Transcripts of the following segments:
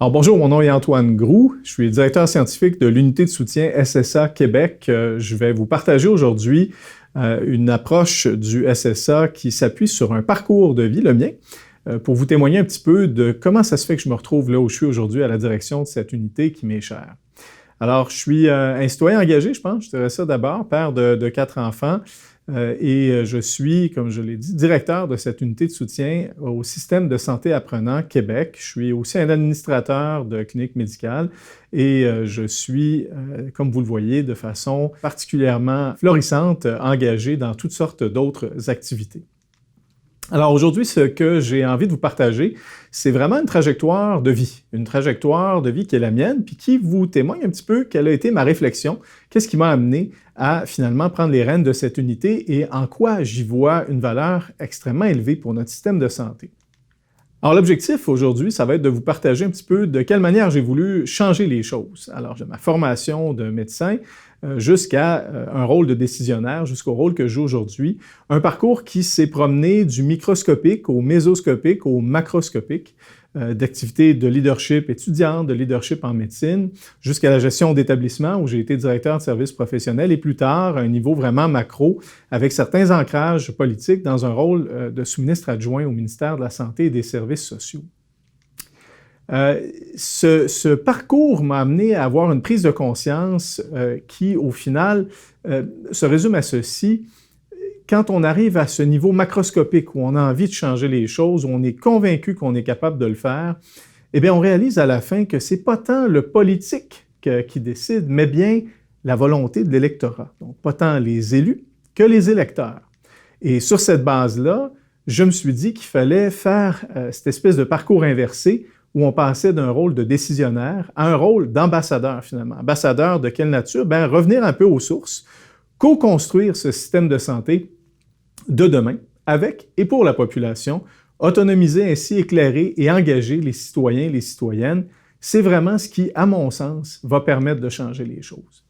Alors bonjour, mon nom est Antoine Groux, je suis directeur scientifique de l'unité de soutien SSA Québec. Je vais vous partager aujourd'hui une approche du SSA qui s'appuie sur un parcours de vie, le mien, pour vous témoigner un petit peu de comment ça se fait que je me retrouve là où je suis aujourd'hui à la direction de cette unité qui m'est chère. Alors, je suis un citoyen engagé, je pense, je dirais ça d'abord, père de 4 enfants, et je suis, comme je l'ai dit, directeur de cette unité de soutien au système de santé apprenant Québec. Je suis aussi un administrateur de clinique médicale et je suis, comme vous le voyez, de façon particulièrement florissante, engagé dans toutes sortes d'autres activités. Alors aujourd'hui, ce que j'ai envie de vous partager, c'est vraiment une trajectoire de vie qui est la mienne, puis qui vous témoigne un petit peu quelle a été ma réflexion, qu'est-ce qui m'a amené à finalement prendre les rênes de cette unité et en quoi j'y vois une valeur extrêmement élevée pour notre système de santé. Alors l'objectif aujourd'hui, ça va être de vous partager un petit peu de quelle manière j'ai voulu changer les choses. Alors de ma formation de médecin jusqu'à un rôle de décisionnaire, jusqu'au rôle que je joue aujourd'hui. Un parcours qui s'est promené du microscopique au mésoscopique au macroscopique, d'activités de leadership étudiant, de leadership en médecine, jusqu'à la gestion d'établissement où j'ai été directeur de services professionnels et plus tard, à un niveau vraiment macro, avec certains ancrages politiques dans un rôle de sous-ministre adjoint au ministère de la Santé et des Services sociaux. Ce parcours m'a amené à avoir une prise de conscience qui, au final, se résume à ceci. Quand on arrive à ce niveau macroscopique où on a envie de changer les choses, où on est convaincu qu'on est capable de le faire, eh bien, on réalise à la fin que c'est pas tant le politique qui décide, mais bien la volonté de l'électorat. Donc, pas tant les élus que les électeurs. Et sur cette base-là, je me suis dit qu'il fallait faire cette espèce de parcours inversé où on passait d'un rôle de décisionnaire à un rôle d'ambassadeur, finalement. Ambassadeur de quelle nature? Bien, revenir un peu aux sources, co-construire ce système de santé de demain, avec et pour la population, autonomiser ainsi, éclairer et engager les citoyens et les citoyennes, c'est vraiment ce qui, à mon sens, va permettre de changer les choses.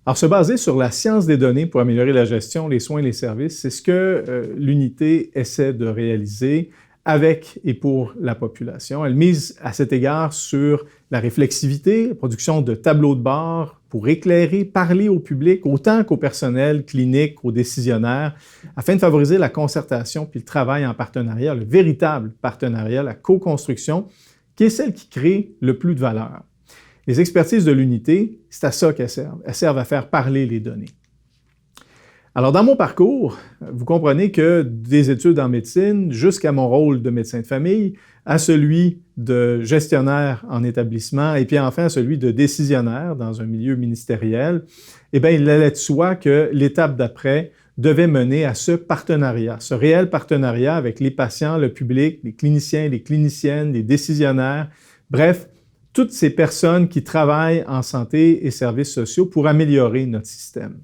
Alors, se baser sur la science des données pour améliorer la gestion, les soins et les services, c'est ce que l'unité essaie de réaliser avec et pour la population. Elle mise à cet égard sur la réflexivité, la production de tableaux de bord pour éclairer, parler au public, autant qu'au personnel clinique, aux décisionnaires, afin de favoriser la concertation puis le travail en partenariat, le véritable partenariat, la co-construction, qui est celle qui crée le plus de valeur. Les expertises de l'unité, c'est à ça qu'elles servent. Elles servent à faire parler les données. Alors, dans mon parcours, vous comprenez que des études en médecine jusqu'à mon rôle de médecin de famille, à celui de gestionnaire en établissement et puis enfin à celui de décisionnaire dans un milieu ministériel, eh bien, il allait de soi que l'étape d'après devait mener à ce partenariat, ce réel partenariat avec les patients, le public, les cliniciens, les cliniciennes, les décisionnaires, bref, toutes ces personnes qui travaillent en santé et services sociaux pour améliorer notre système.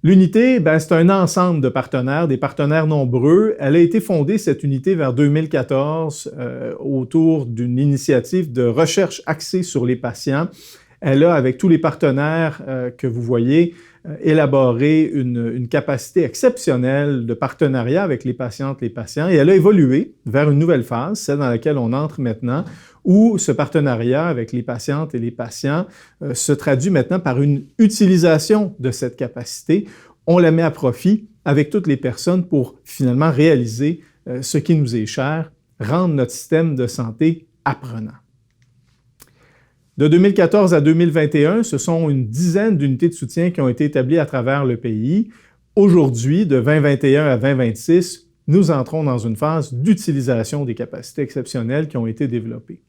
L'unité, c'est un ensemble de partenaires, des partenaires nombreux. Elle a été fondée, cette unité, vers 2014 autour d'une initiative de recherche axée sur les patients. Elle a, avec tous les partenaires que vous voyez, élaboré une capacité exceptionnelle de partenariat avec les patientes, les patients, et elle a évolué vers une nouvelle phase, celle dans laquelle on entre maintenant, où ce partenariat avec les patientes et les patients se traduit maintenant par une utilisation de cette capacité. On la met à profit avec toutes les personnes pour finalement réaliser ce qui nous est cher, rendre notre système de santé apprenant. De 2014 à 2021, ce sont une dizaine d'unités de soutien qui ont été établies à travers le pays. Aujourd'hui, de 2021 à 2026, nous entrons dans une phase d'utilisation des capacités exceptionnelles qui ont été développées.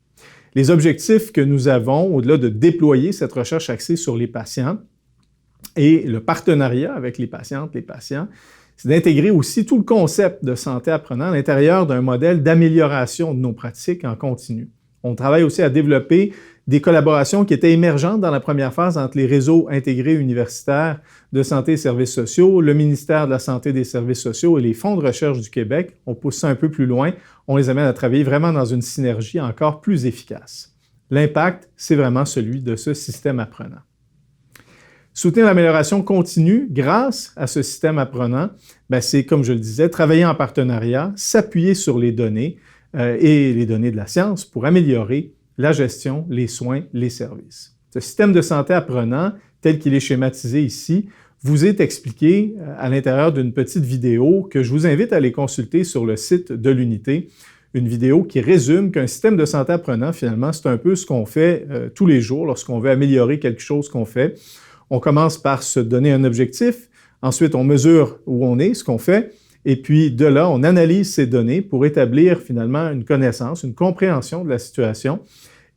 Les objectifs que nous avons, au-delà de déployer cette recherche axée sur les patients et le partenariat avec les patientes, les patients, c'est d'intégrer aussi tout le concept de santé apprenant à l'intérieur d'un modèle d'amélioration de nos pratiques en continu. On travaille aussi à développer des collaborations qui étaient émergentes dans la première phase entre les réseaux intégrés universitaires de santé et services sociaux, le ministère de la Santé et des Services sociaux et les fonds de recherche du Québec. On pousse ça un peu plus loin, on les amène à travailler vraiment dans une synergie encore plus efficace. L'impact, c'est vraiment celui de ce système apprenant. Soutenir l'amélioration continue grâce à ce système apprenant, c'est, comme je le disais, travailler en partenariat, s'appuyer sur les données, et les données de la science pour améliorer la gestion, les soins, les services. Ce système de santé apprenant, tel qu'il est schématisé ici, vous est expliqué à l'intérieur d'une petite vidéo que je vous invite à aller consulter sur le site de l'unité. Une vidéo qui résume qu'un système de santé apprenant, finalement, c'est un peu ce qu'on fait tous les jours lorsqu'on veut améliorer quelque chose qu'on fait. On commence par se donner un objectif, ensuite on mesure où on est, ce qu'on fait, et puis de là, on analyse ces données pour établir finalement une connaissance, une compréhension de la situation.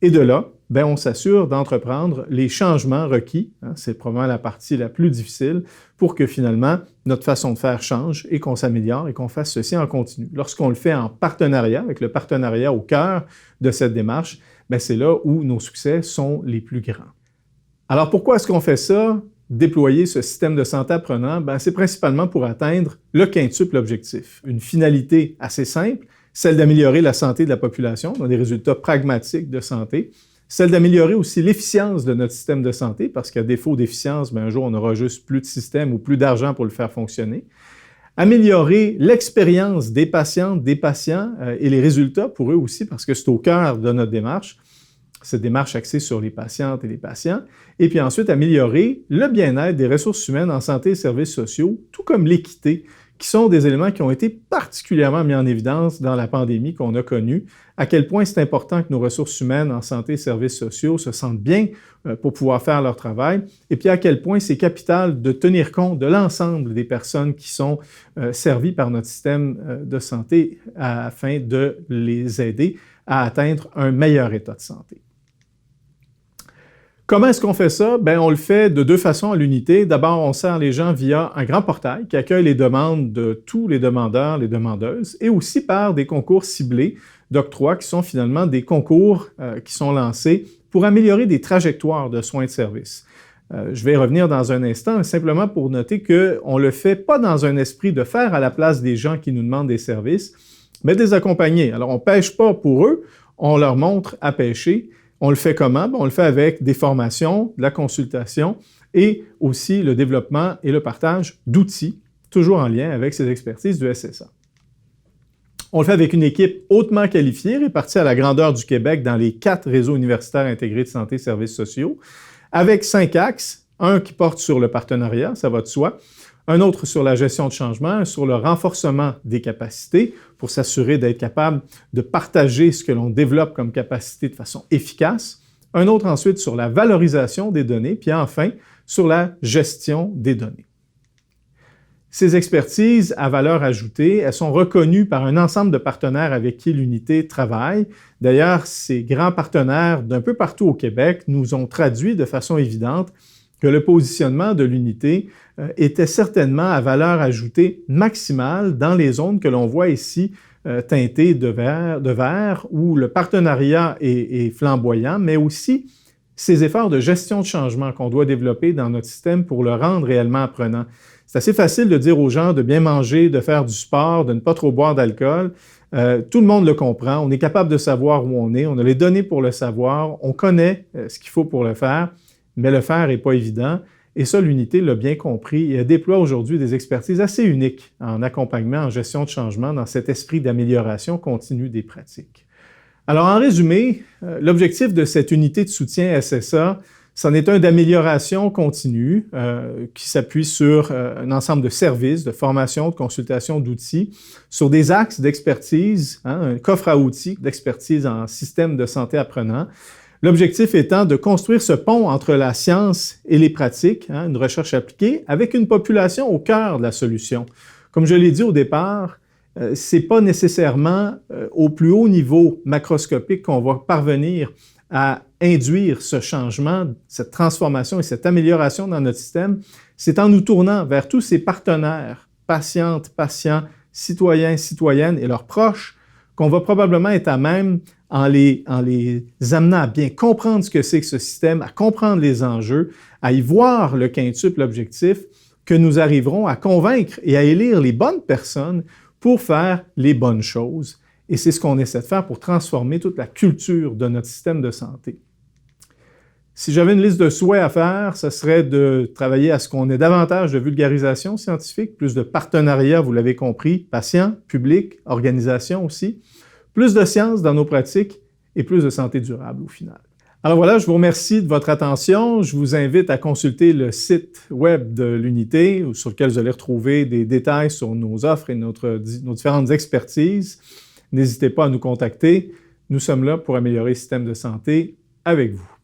Et de là, on s'assure d'entreprendre les changements requis, c'est probablement la partie la plus difficile, pour que finalement notre façon de faire change et qu'on s'améliore et qu'on fasse ceci en continu. Lorsqu'on le fait en partenariat, avec le partenariat au cœur de cette démarche, c'est là où nos succès sont les plus grands. Alors pourquoi est-ce qu'on fait ça? Déployer ce système de santé apprenant, c'est principalement pour atteindre le quintuple objectif. Une finalité assez simple, celle d'améliorer la santé de la population, dans des résultats pragmatiques de santé, celle d'améliorer aussi l'efficience de notre système de santé, parce qu'à défaut d'efficience, un jour on aura juste plus de système ou plus d'argent pour le faire fonctionner. Améliorer l'expérience des patientes, des patients et les résultats pour eux aussi, parce que c'est au cœur de notre démarche, cette démarche axée sur les patientes et les patients. Et puis ensuite, améliorer le bien-être des ressources humaines en santé et services sociaux, tout comme l'équité, qui sont des éléments qui ont été particulièrement mis en évidence dans la pandémie qu'on a connue, à quel point c'est important que nos ressources humaines en santé et services sociaux se sentent bien pour pouvoir faire leur travail, et puis à quel point c'est capital de tenir compte de l'ensemble des personnes qui sont servies par notre système de santé afin de les aider à atteindre un meilleur état de santé. Comment est-ce qu'on fait ça? On le fait de deux façons à l'unité. D'abord, on sert les gens via un grand portail qui accueille les demandes de tous les demandeurs, les demandeuses, et aussi par des concours ciblés d'octroi qui sont finalement des concours qui sont lancés pour améliorer des trajectoires de soins de service. Je vais y revenir dans un instant, simplement pour noter qu'on ne le fait pas dans un esprit de faire à la place des gens qui nous demandent des services, mais de les accompagner. Alors, on ne pêche pas pour eux, on leur montre à pêcher. On le fait comment? On le fait avec des formations, de la consultation et aussi le développement et le partage d'outils, toujours en lien avec ces expertises du SSA. On le fait avec une équipe hautement qualifiée, répartie à la grandeur du Québec dans les 4 réseaux universitaires intégrés de santé et services sociaux, avec 5 axes, un qui porte sur le partenariat, ça va de soi, un autre sur la gestion de changement, un sur le renforcement des capacités pour s'assurer d'être capable de partager ce que l'on développe comme capacité de façon efficace, un autre ensuite sur la valorisation des données, puis enfin sur la gestion des données. Ces expertises à valeur ajoutée, elles sont reconnues par un ensemble de partenaires avec qui l'unité travaille. D'ailleurs, ces grands partenaires d'un peu partout au Québec nous ont traduit de façon évidente que le positionnement de l'unité était certainement à valeur ajoutée maximale dans les zones que l'on voit ici teintées de vert, où le partenariat est flamboyant, mais aussi ces efforts de gestion de changement qu'on doit développer dans notre système pour le rendre réellement apprenant. C'est assez facile de dire aux gens de bien manger, de faire du sport, de ne pas trop boire d'alcool. Tout le monde le comprend, on est capable de savoir où on est, on a les données pour le savoir, on connaît ce qu'il faut pour le faire, mais le faire n'est pas évident. Et ça, l'unité l'a bien compris et elle déploie aujourd'hui des expertises assez uniques en accompagnement, en gestion de changement, dans cet esprit d'amélioration continue des pratiques. Alors, en résumé, l'objectif de cette unité de soutien SSA, c'en est un d'amélioration continue qui s'appuie sur un ensemble de services, de formation, de consultation, d'outils, sur des axes d'expertise, un coffre à outils d'expertise en système de santé apprenant. L'objectif étant de construire ce pont entre la science et les pratiques, une recherche appliquée, avec une population au cœur de la solution. Comme je l'ai dit au départ, ce n'est pas nécessairement au plus haut niveau macroscopique qu'on va parvenir à induire ce changement, cette transformation et cette amélioration dans notre système. C'est en nous tournant vers tous ces partenaires, patientes, patients, citoyens, citoyennes et leurs proches, qu'on va probablement être à même, en les amenant à bien comprendre ce que c'est que ce système, à comprendre les enjeux, à y voir le quintuple objectif, que nous arriverons à convaincre et à élire les bonnes personnes pour faire les bonnes choses. Et c'est ce qu'on essaie de faire pour transformer toute la culture de notre système de santé. Si j'avais une liste de souhaits à faire, ce serait de travailler à ce qu'on ait davantage de vulgarisation scientifique, plus de partenariats, vous l'avez compris, patients, publics, organisations aussi, Plus de science dans nos pratiques et plus de santé durable au final. Alors voilà, je vous remercie de votre attention. Je vous invite à consulter le site web de l'unité sur lequel vous allez retrouver des détails sur nos offres et nos différentes expertises. N'hésitez pas à nous contacter. Nous sommes là pour améliorer le système de santé avec vous.